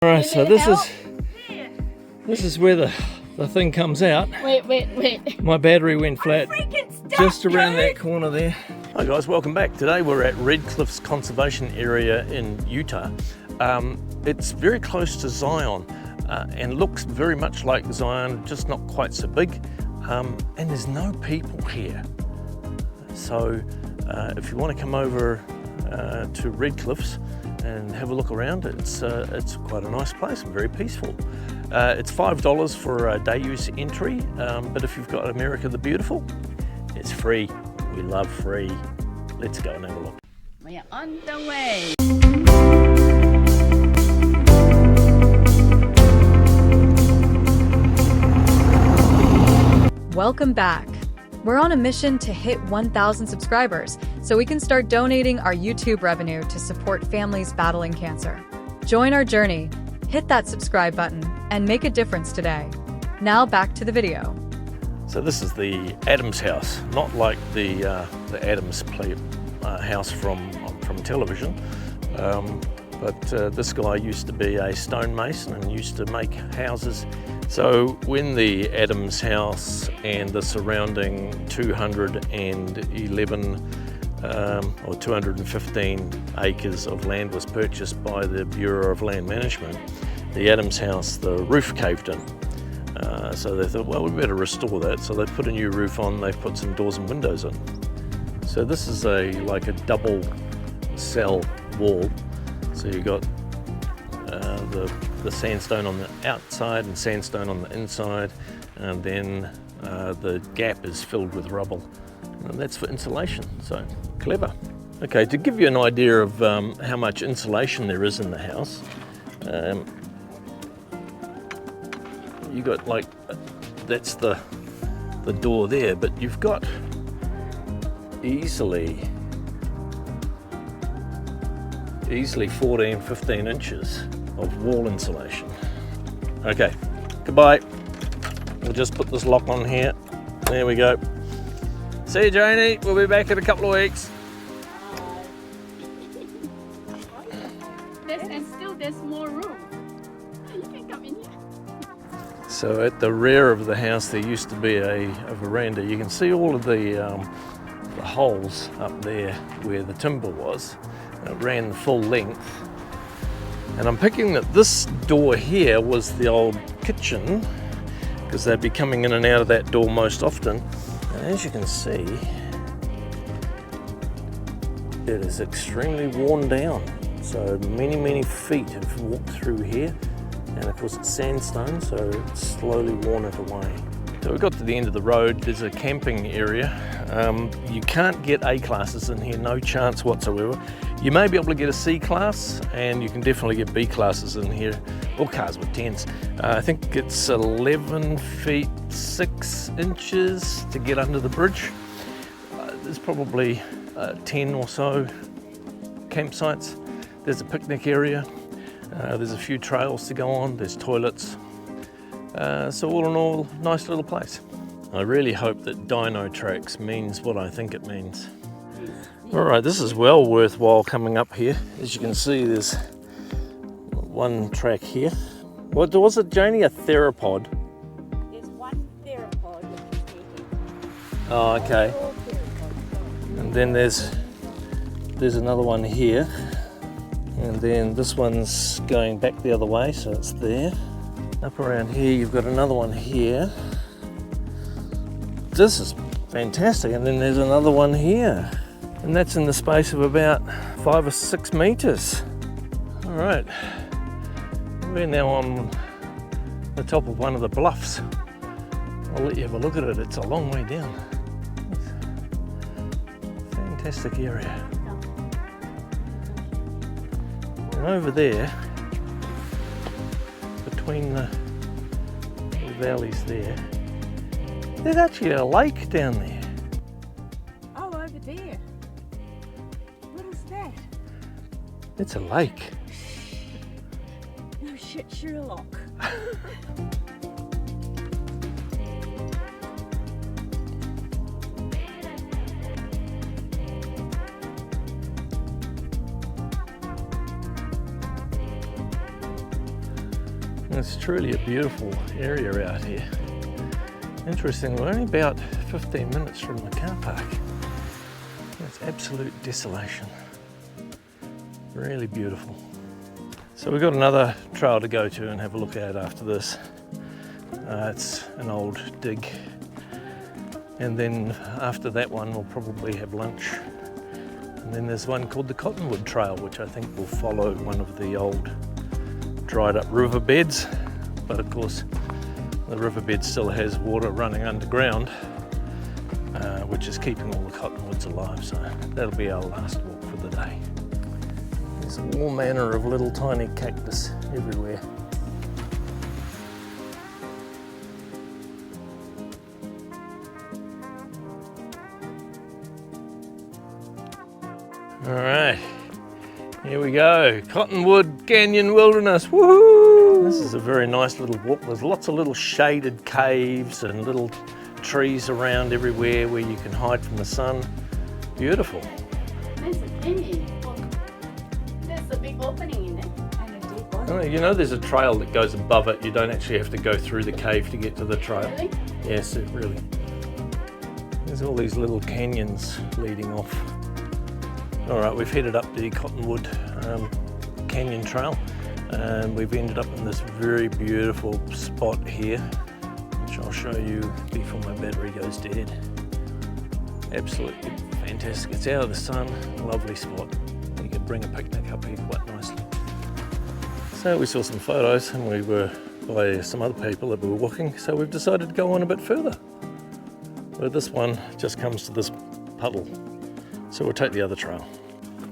Alright, so this is where the thing comes out. Wait. My battery went flat just around that corner there. Hi guys, welcome back. Today we're at Red Cliffs Conservation Area in Utah. It's very close to Zion and looks very much like Zion, just not quite so big. And there's no people here. So if you want to come over to Red Cliffs and have a look around, it's quite a nice place and very peaceful. It's $5 for a day use entry, but if you've got America the Beautiful, it's free. We love free. Let's go and have a look. We're on the way. Welcome back. We're on a mission to hit 1,000 subscribers so we can start donating our YouTube revenue to support families battling cancer. Join our journey, hit that subscribe button, and make a difference today. Now back to the video. So this is the Adams house, not like the Adams house from television, but this guy used to be a stonemason and used to make houses. So when the Adams house and the surrounding 211 or 215 acres of land was purchased by the Bureau of Land Management, the Adams house, the roof caved in. So they thought, well, we better restore that. So they put a new roof on, they put some doors and windows in. So this is like a double cell wall. So you've got the sandstone on the outside and sandstone on the inside, and then the gap is filled with rubble. And that's for insulation, so clever. Okay, to give you an idea of how much insulation there is in the house, you got like, that's the door there, but you've got easily 14, 15 inches of wall insulation. Okay, goodbye. We'll just put this lock on here. There we go. See you, Jaynee. We'll be back in a couple of weeks. There's more room. You can come in here. So at the rear of the house there used to be a veranda. You can see all of the holes up there where the timber was. It ran the full length. And I'm picking that this door here was the old kitchen, because they'd be coming in and out of that door most often. And as you can see, it is extremely worn down. So many feet have walked through here. And of course it's sandstone, so it's slowly worn it away. So we got to the end of the road. There's a camping area. You can't get A classes in here, no chance whatsoever. You may be able to get a C class, and you can definitely get B classes in here, or cars with tents. I think it's 11 feet 6 inches to get under the bridge. There's probably 10 or so campsites. There's a picnic area. There's a few trails to go on. There's toilets. So all in all, nice little place. I really hope that Dino Tracks means what I think it means. Alright, this is well worthwhile coming up here. As you can see, there's one track here. What was it, Jaynee? A theropod? There's one theropod. Oh, okay. And then there's another one here. And then this one's going back the other way, so it's there. Up around here, you've got another one here. This is fantastic. And then there's another one here. And that's in the space of about 5 or 6 meters. All right, we're now on the top of one of the bluffs. I'll let you have a look at it. It's a long way down. Fantastic area. And over there, between the valleys there, there's actually a lake down there. Oh, over there. What is that? It's a lake. No shit, Sherlock. It's truly a beautiful area out here. Interesting, we're only about 15 minutes from the car park. It's absolute desolation. Really beautiful. So we've got another trail to go to and have a look at after this. It's an old dig. And then after that one we'll probably have lunch. And then there's one called the Cottonwood Trail, which I think will follow one of the old dried up riverbeds. But of course the riverbed still has water running underground, which is keeping all the cottonwoods alive. So that'll be our last walk for the day. There's all manner of little tiny cactus everywhere. All right, here we go. Cottonwood Canyon Wilderness, woohoo! This is a very nice little walk. There's lots of little shaded caves and little trees around everywhere where you can hide from the sun. Beautiful. There's a canyon. There's a big opening in it. And a deep one. Oh, you know there's a trail that goes above it. You don't actually have to go through the cave to get to the trail. Really? Yes, it really. There's all these little canyons leading off. All right, we've headed up the Cottonwood Canyon Trail and we've ended up in this very beautiful spot here, which I'll show you before my battery goes dead. Absolutely fantastic. It's out of the sun, lovely spot. You can bring a picnic up here quite nicely. So we saw some photos and we were by some other people that were walking, so we've decided to go on a bit further. But this one just comes to this puddle, so we'll take the other trail.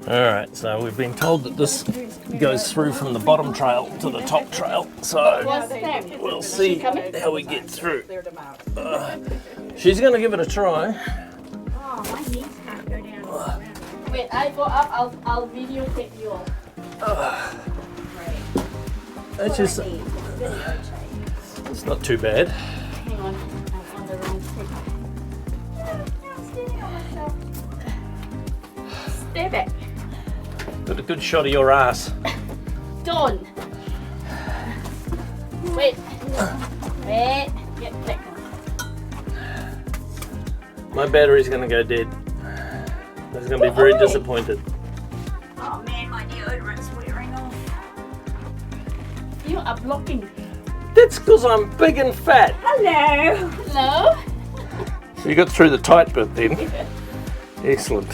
Alright, so we've been told that this goes through from the bottom trail to the top trail, so we'll see how we get through. She's going to give it a try. Oh, my knees can't go down. Wait, I go up, I'll videotape you all. It's just, it's not too bad. Hang on, I'm on the wrong stick. I'm standing on myself. Stay back. Got a good shot of your ass. Don't. Wait. Wait. Get back. My battery's going to go dead. He's going to be very disappointed. Oh man, my deodorant's wearing off. You are blocking. That's because I'm big and fat. Hello. Hello. So you got through the tight bit then. Excellent.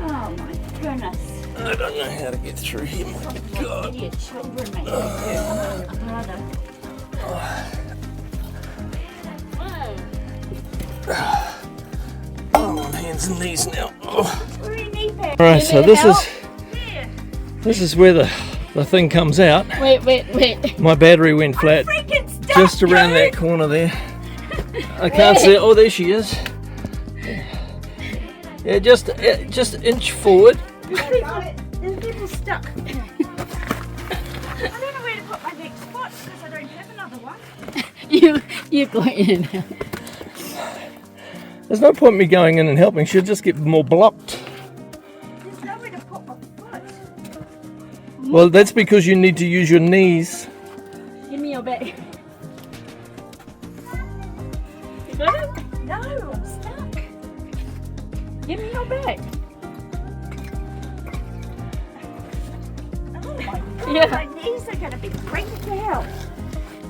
Oh my goodness. I don't know how to get through here, my God. Idiot children, mate. Oh, brother. I'm on hands and knees now. Alright, Alright, so this is where the thing comes out. Wait. My battery went flat just around that corner there. I can't see it. Oh, there she is. Yeah, just an inch forward. There's people stuck. I don't know where to put my next spot because I don't have another one. You go in. There's no point in me going in and helping. She'll just get more blocked. There's nowhere to put my foot. Well, that's because you need to use your knees. Give me your back. You got it? No, I'm stuck. Give me your back. Oh my God, my knees are going to be freaked out.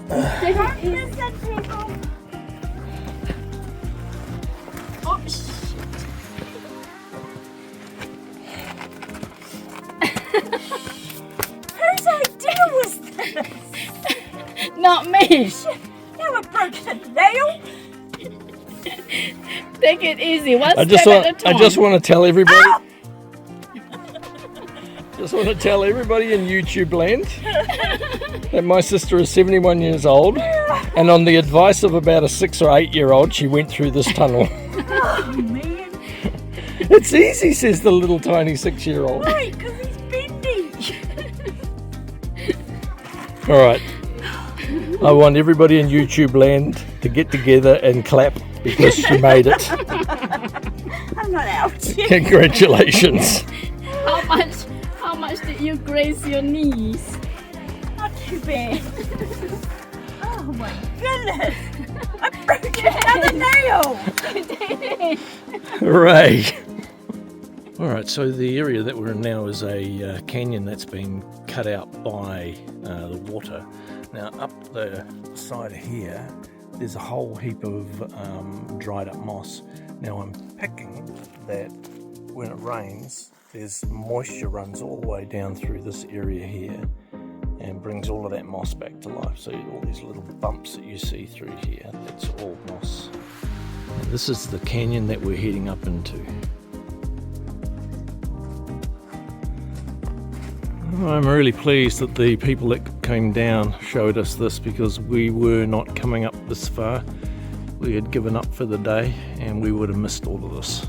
Don't listen, people. Oh, shit. Whose idea was this? Not me. You have broken a nail. Take it easy. One step at a time. I just want to tell everybody. Just want to tell everybody in YouTube land that my sister is 71 years old, and on the advice of about a 6 or 8 year old, she went through this tunnel. Oh man! It's easy, says the little tiny 6-year-old. Right, because he's bendy. All right. I want everybody in YouTube land to get together and clap because she made it. I'm not out. Congratulations. How much did you graze your knees? Not bear. Oh my goodness! I broke another nail! Hooray! Alright, so the area that we're in now is a canyon that's been cut out by the water. Now up the side here, there's a whole heap of dried up moss. Now I'm picking that when it rains, there's moisture runs all the way down through this area here and brings all of that moss back to life. So all these little bumps that you see through here, that's all moss. And this is the canyon that we're heading up into. I'm really pleased that the people that came down showed us this, because we were not coming up this far. We had given up for the day and we would have missed all of this.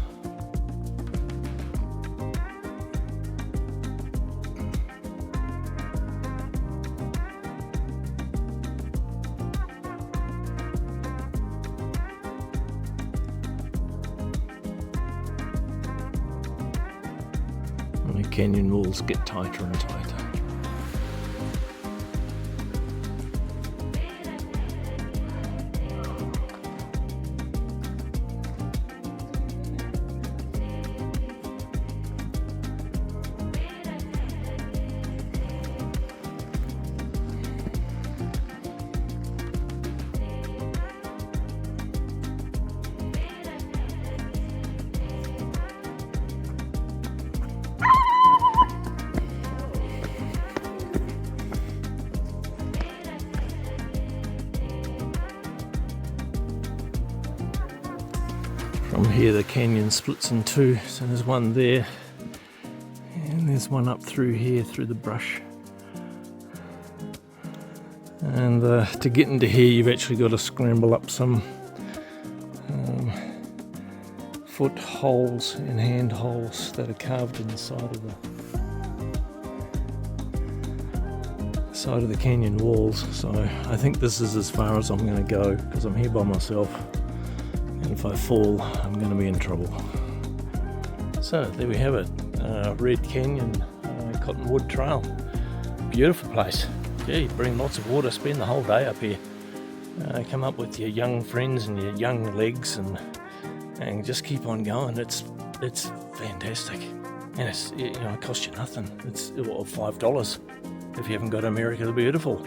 And the canyon walls get tighter and tighter. From here the canyon splits in two, so there's one there and there's one up through here through the brush. And to get into here you've actually got to scramble up some foot holes and hand holes that are carved in the side of the canyon walls. So I think this is as far as I'm going to go, because I'm here by myself. And if I fall, I'm going to be in trouble. So there we have it, Red Canyon Cottonwood Trail. Beautiful place. Yeah, you bring lots of water, spend the whole day up here. Come up with your young friends and your young legs and just keep on going. It's fantastic, and it costs you nothing. It's $5 if you haven't got America the Beautiful.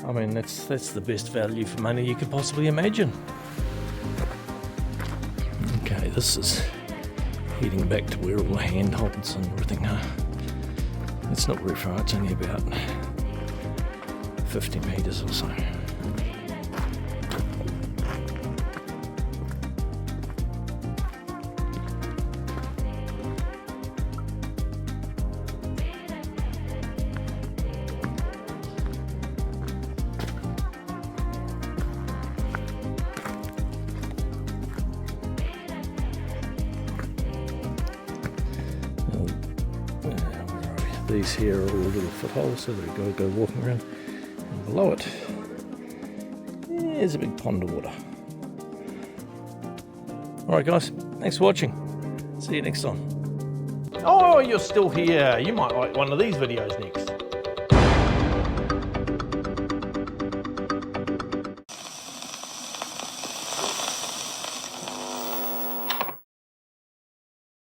I mean, that's the best value for money you could possibly imagine. Okay, this is heading back to where all the handholds and everything are. It's not very far, it's only about 50 metres or so. These here are all little footholds, so they've got to go walking around. And below it, there's a big pond of water. Alright guys, thanks for watching. See you next time. Oh, you're still here. You might like one of these videos next.